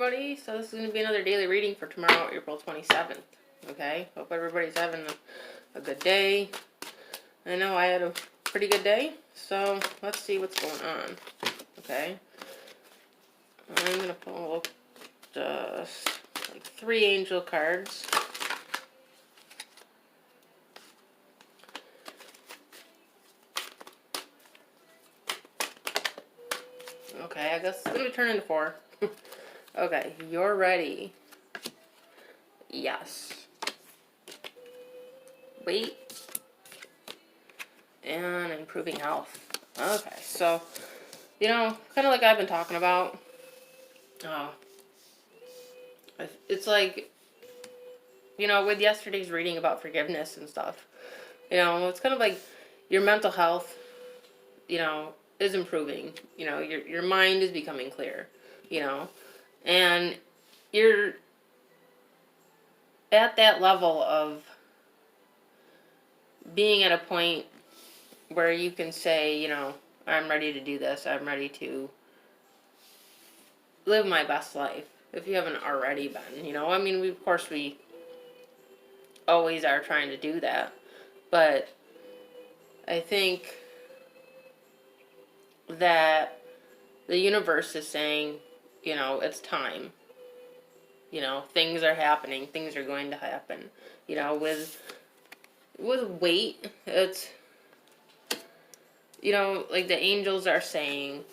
everybody. So this is going to be another daily reading for tomorrow, April 27th. Okay? Hope everybody's having a good day. I know I had a pretty good day. So let's see what's going on. Okay? I'm going to pull just like 3 angel cards. Okay, I guess it's going to turn into 4. Okay, you're ready. Yes. Wait. And improving health. Okay, so, you know, kind of like I've been talking about. It's like, you know, with yesterday's reading about forgiveness and stuff. You know, it's kind of like your mental health, you know, is improving. You know, your mind is becoming clear, you know. And you're at that level of being at a point where you can say, you know, I'm ready to do this. I'm ready to live my best life. If you haven't already been, you know. I mean, of course, we always are trying to do that. But I think that the universe is saying, you know, it's time. You know, things are happening. Things are going to happen. You know, with weight, it's, you know, like the angels are saying,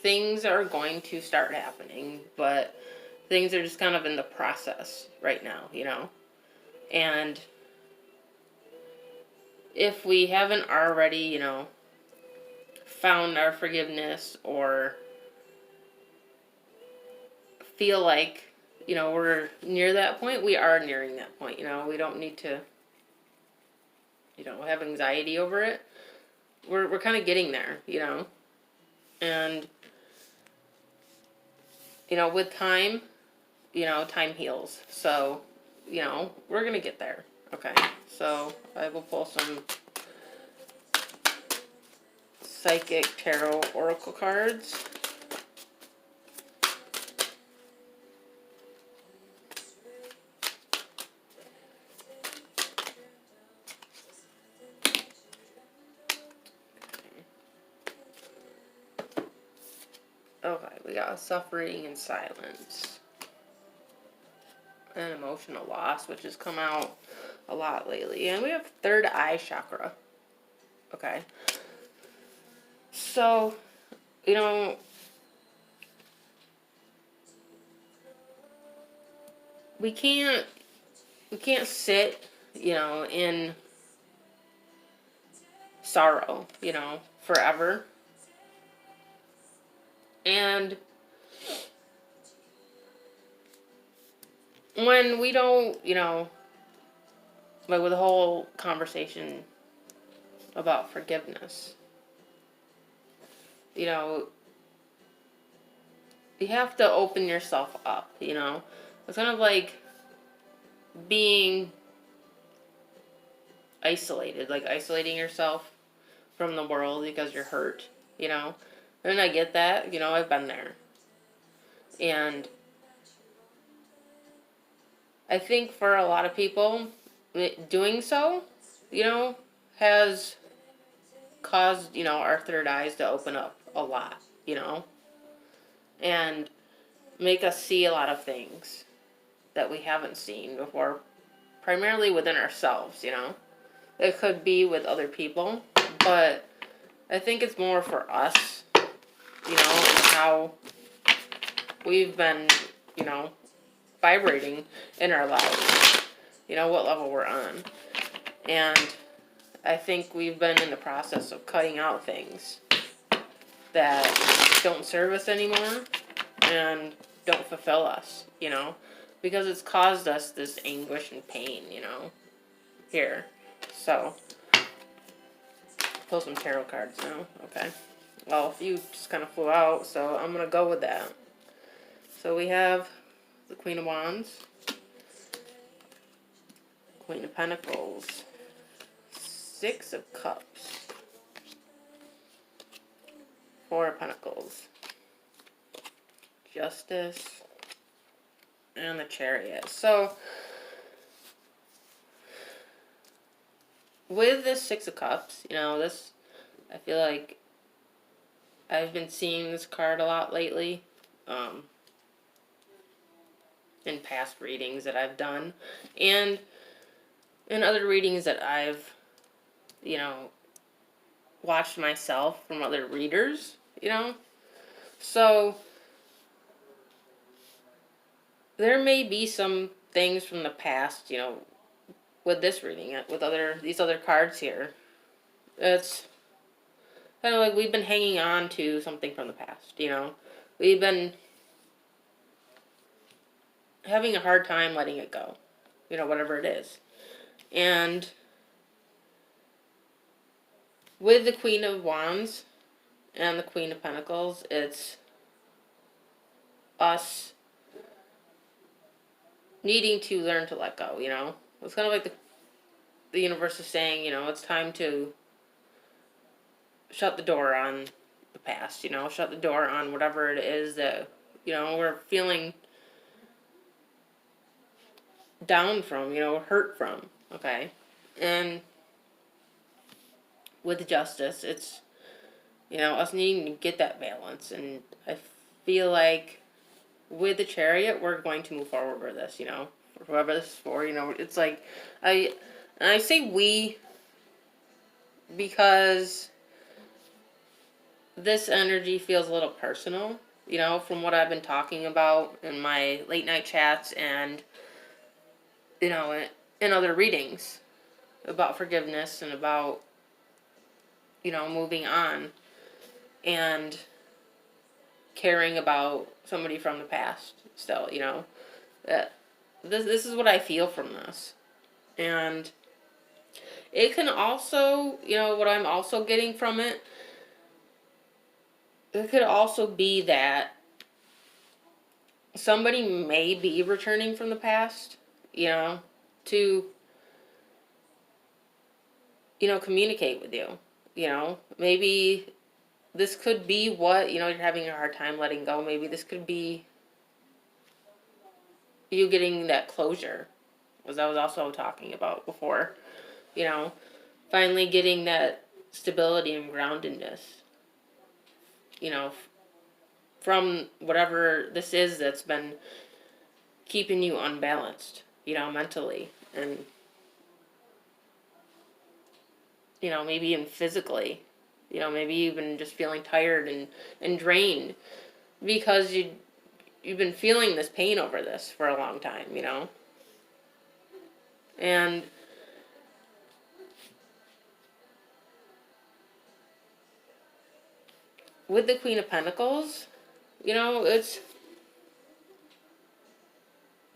things are going to start happening, but things are just kind of in the process right now, you know. And if we haven't already, you know, found our forgiveness or feel like, you know, we're near that point, we are nearing that point, you know. We don't need to, you know, have anxiety over it. We're kind of getting there, you know. And, you know, with time, you know, time heals. So, you know, we're going to get there. Okay. So, I will pull some Psychic Tarot Oracle cards. Okay, we got suffering and silence. And emotional loss, which has come out a lot lately. And we have third eye chakra. Okay. So, you know, we can't sit, you know, in sorrow, you know, forever. And when we don't, you know, like with the whole conversation about forgiveness, you know, you have to open yourself up, you know. It's kind of like being isolated, like isolating yourself from the world because you're hurt, you know. And I get that, you know, I've been there. And I think for a lot of people, doing so, you know, has caused, you know, our third eyes to open up a lot, you know, and make us see a lot of things that we haven't seen before, primarily within ourselves, you know. It could be with other people, but I think it's more for us, you know, and how we've been, you know, vibrating in our lives, you know, what level we're on. And I think we've been in the process of cutting out things that don't serve us anymore and don't fulfill us, you know, because it's caused us this anguish and pain, you know, here. So, pull some tarot cards now. Okay. Well, a few just kind of flew out, so I'm going to go with that. So we have the Queen of Wands, Queen of Pentacles, Six of Cups, Four of Pentacles, Justice, and the Chariot. So, with this Six of Cups, you know, this, I feel like I've been seeing this card a lot lately, in past readings that I've done, and in other readings that I've, you know, watched myself from other readers, you know. So, there may be some things from the past, you know, with this reading, with these other cards here. It's kind of like we've been hanging on to something from the past, you know. We've been having a hard time letting it go, you know, whatever it is. And with the Queen of Wands and the Queen of Pentacles, it's us needing to learn to let go, you know. It's kind of like the universe is saying, you know, it's time to shut the door on the past, you know, shut the door on whatever it is that, you know, we're feeling down from, you know, hurt from, okay? And with Justice, it's, you know, us needing to get that balance. And I feel like with the Chariot, we're going to move forward with this, you know, whoever this is for, you know. It's like, and I say we because this energy feels a little personal, you know, from what I've been talking about in my late night chats and, you know, in other readings about forgiveness and about, you know, moving on and caring about somebody from the past still, you know. That this is what I feel from this. And it can also, you know, what I'm also getting from it, it could also be that somebody may be returning from the past, you know, to, you know, communicate with you. You know, maybe this could be what, you know, you're having a hard time letting go. Maybe this could be you getting that closure, as I was also talking about before. You know, finally getting that stability and groundedness, you know, from whatever this is that's been keeping you unbalanced, you know, mentally and, you know, maybe even physically, you know, maybe you've been just feeling tired and drained because you've been feeling this pain over this for a long time, you know. And with the Queen of Pentacles, you know, it's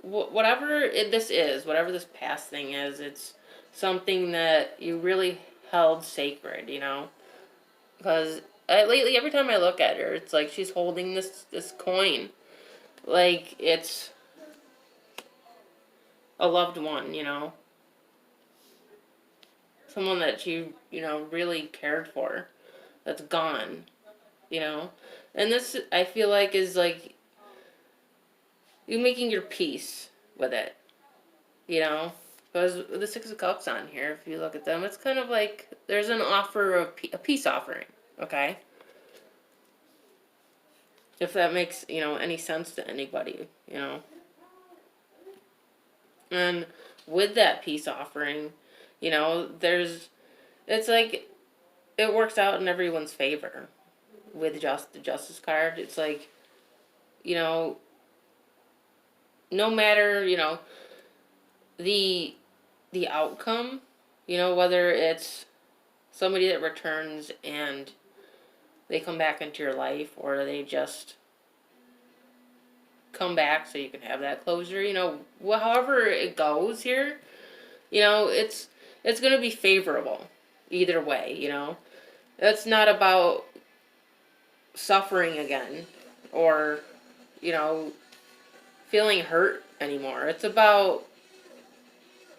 whatever this is, whatever this past thing is, it's something that you really held sacred, you know. Because lately, every time I look at her, it's like she's holding this coin, like it's a loved one, you know, someone that you know, really cared for, that's gone, you know. And this, I feel like, is like you making your peace with it, you know. Because the Six of Cups on here, if you look at them, it's kind of like there's an offer of a peace offering, okay? If that makes, you know, any sense to anybody, you know. And with that peace offering, you know, it's like, it works out in everyone's favor. With the Justice card, it's like, you know, no matter, you know, the outcome, you know, whether it's somebody that returns and they come back into your life, or they just come back so you can have that closure, you know, however it goes here, you know, it's going to be favorable either way, you know. It's not about suffering again or, you know, feeling hurt anymore. It's about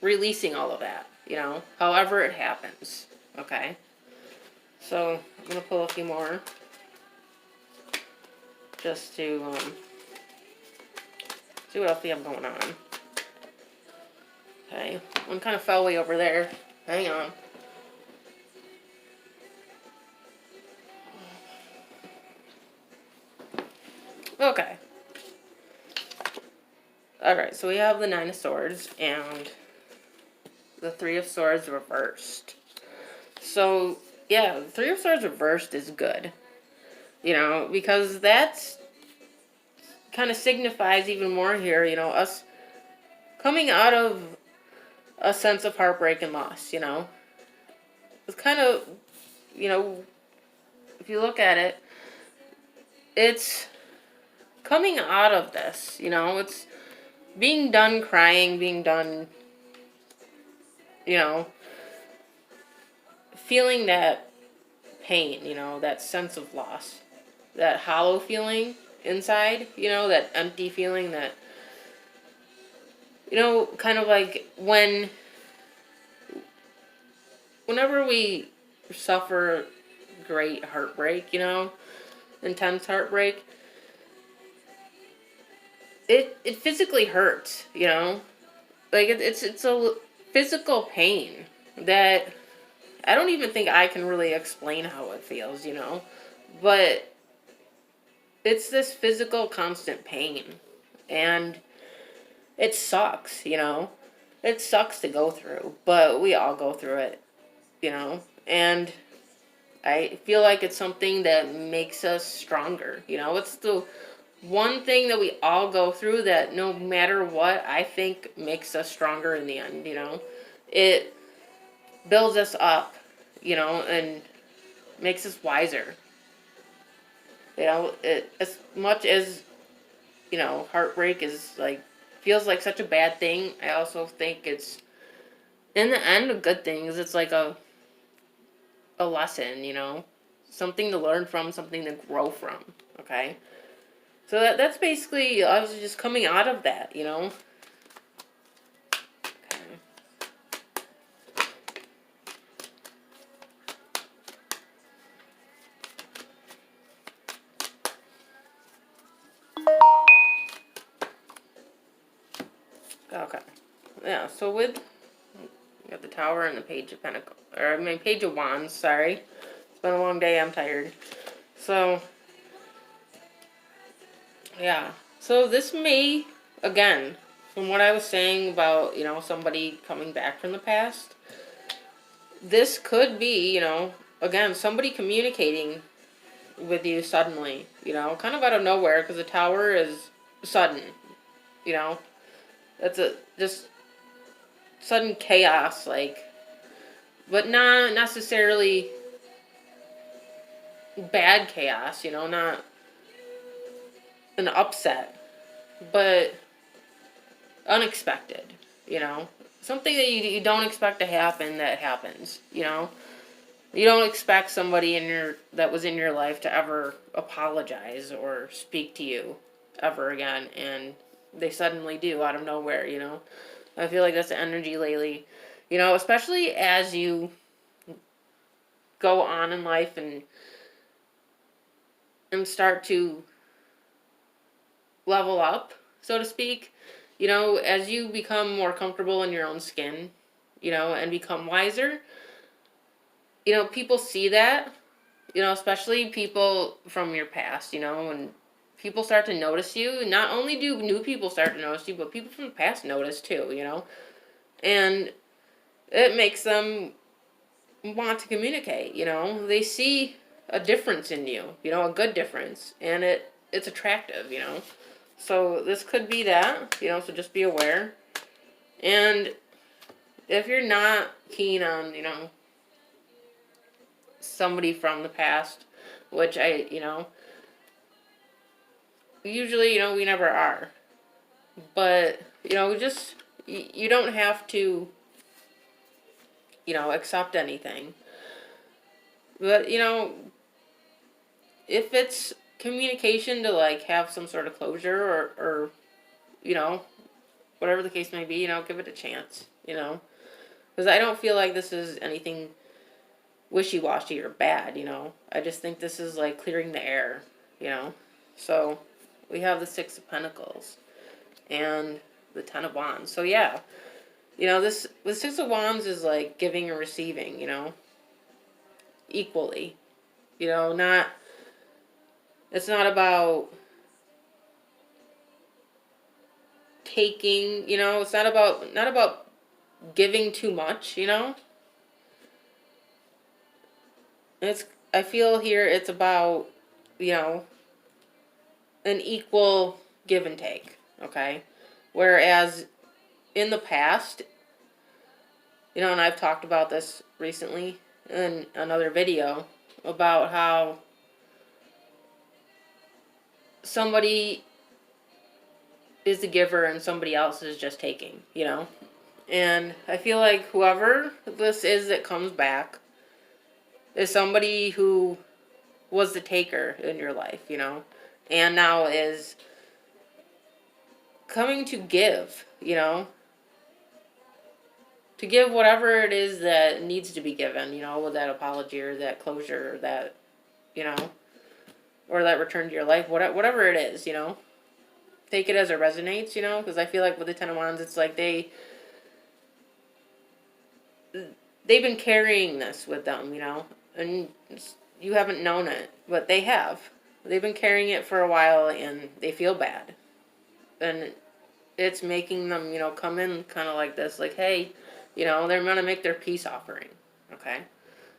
releasing all of that, you know, however it happens, okay? So, I'm going to pull a few more just to see what else we have going on. Okay, one kind of fell way over there. Hang on. Okay. Alright, so we have the Nine of Swords and the Three of Swords reversed. So, yeah, the Three of Swords reversed is good. You know, because that's kind of signifies even more here, you know, us coming out of a sense of heartbreak and loss, you know. It's kind of, you know, if you look at it, it's coming out of this, you know, it's being done crying, being done, you know, feeling that pain, you know, that sense of loss, that hollow feeling inside, you know, that empty feeling that, you know, kind of like whenever we suffer great heartbreak, you know, intense heartbreak, it physically hurts, you know, like it's a physical pain that I don't even think I can really explain how it feels, you know, but it's this physical constant pain, and it sucks, you know, it sucks to go through, but we all go through it, you know, and I feel like it's something that makes us stronger, you know, it's the one thing that we all go through that no matter what, I think makes us stronger in the end, you know. It builds us up, you know, and makes us wiser. You know, as much as, you know, heartbreak is like, feels like such a bad thing, I also think it's, in the end, a good thing, because it's like a lesson, you know, something to learn from, something to grow from, okay? So that's basically, I was just coming out of that, you know. Okay. Yeah, so with, we got the Tower and the Page of Pentacles, or I mean Page of Wands, sorry. It's been a long day, I'm tired. So, yeah. So this may, again, from what I was saying about, you know, somebody coming back from the past, this could be, you know, again, somebody communicating with you suddenly, you know, kind of out of nowhere, because the Tower is sudden, you know. That's a, just sudden chaos, like, but not necessarily bad chaos, you know, not an upset, but unexpected, you know, something that you don't expect to happen that happens, you know. You don't expect somebody that was in your life to ever apologize or speak to you ever again, and they suddenly do out of nowhere, you know. I feel like that's the energy lately, you know, especially as you go on in life and start to level up, so to speak, you know, as you become more comfortable in your own skin, you know, and become wiser, you know, people see that, you know, especially people from your past, you know, and people start to notice you. Not only do new people start to notice you, but people from the past notice too, you know, and it makes them want to communicate, you know. They see a difference in you, you know, a good difference, and it's attractive, you know. So this could be that, you know, so just be aware. And if you're not keen on, you know, somebody from the past, which you know, usually, you know, we never are. But, you know, just, you don't have to, you know, accept anything. But, you know, if it's communication to, like, have some sort of closure or you know, whatever the case may be, you know, give it a chance, you know. Because I don't feel like this is anything wishy-washy or bad, you know. I just think this is, like, clearing the air, you know. So, we have the Six of Pentacles. and the Ten of Wands. So yeah, you know, the Six of Wands is like giving and receiving, you know, equally. You know, it's not about taking, you know, it's not about giving too much, you know. I feel here it's about, you know, an equal give and take, okay? Whereas in the past, you know, and I've talked about this recently in another video about how somebody is the giver and somebody else is just taking, you know? And I feel like whoever this is that comes back is somebody who was the taker in your life, you know? And now is coming to give, you know? To give whatever it is that needs to be given, you know, with that apology or that closure or that, you know, or that return to your life, whatever it is, you know. Take it as it resonates, you know, because I feel like with the Ten of Wands, it's like they've been carrying this with them, you know, and you haven't known it, but they have. They've been carrying it for a while, and they feel bad, and it's making them, you know, come in kind of like this, like, hey, you know, they're gonna make their peace offering, okay.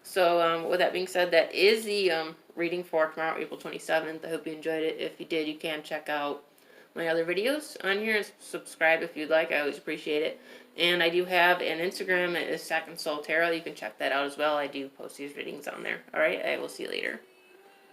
So with that being said, that is the reading for tomorrow, April 27th. I hope you enjoyed it. If you did, you can check out my other videos on here and subscribe if you'd like. I always appreciate it. And I do have an Instagram. It is Second Soul Tarot. You can check that out as well. I do post these readings on there. All right, I will see you later.